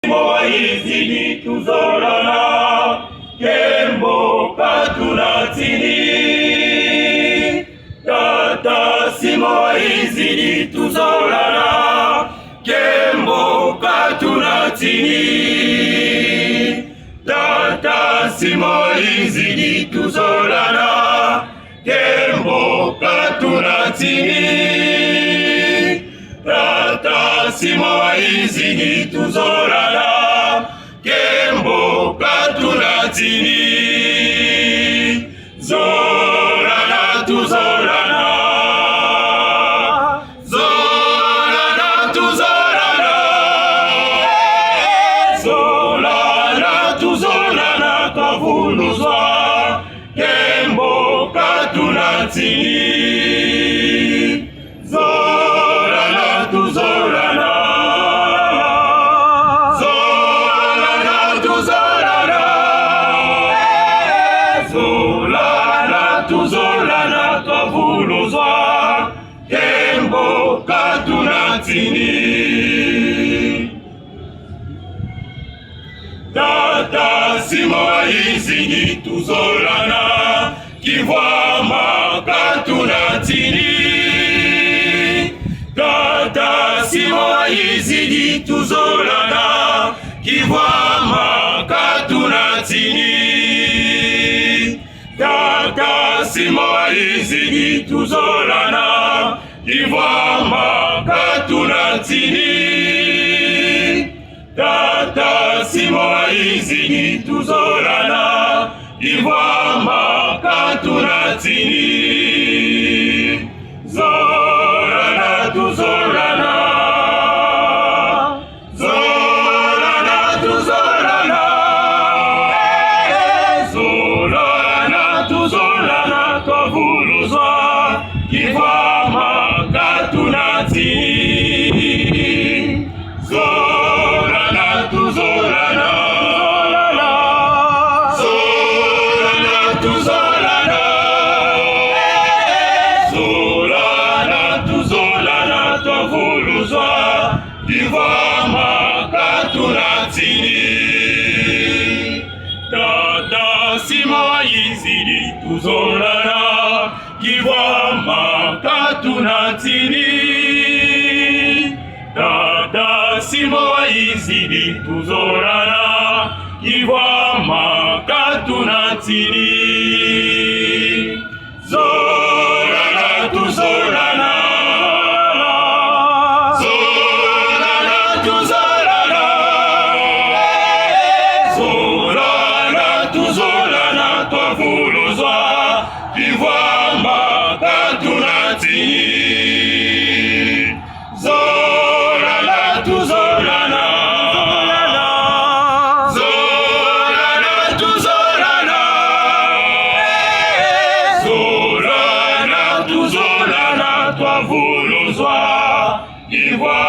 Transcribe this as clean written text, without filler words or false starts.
izini tuzorana kembo katulatini tata simo izini tuzorana kembo katulatini tata simo izini tuzorana kembo katulatini tata simo izini tuzorana kembo katulatini zorana tuzorana zorana tuzorana zorana tuzorana kavuluzwa kembo katulatini zorana tuzorana zorana tuzorana zorana tuzorana kavuluzwa kembo katulatini tata simo izini tuzorana kivwama katulatini tata simo izini tuzorana kivwama katulatini tata simo izini tuzorana kivwama katulatini tata simo izini tuzorana kivwama katulatini zorana tuzorana zorana tuzorana zorana tuzorana kavuluzwa kivwama katulatini zorana tuzorana zorana tuzorana zorana tuzorana kavuluzwa kivwama katulatini tata simo izini tuzorana kivwama katulatini tata simo izini tuzorana kivwama katulatini zorana tuzorana zorana tuzorana zorana tuzorana kavuluzwa kivwama katulatini zorana tuzorana zorana tuzorana zorana tuzorana kavuluzwa kivwama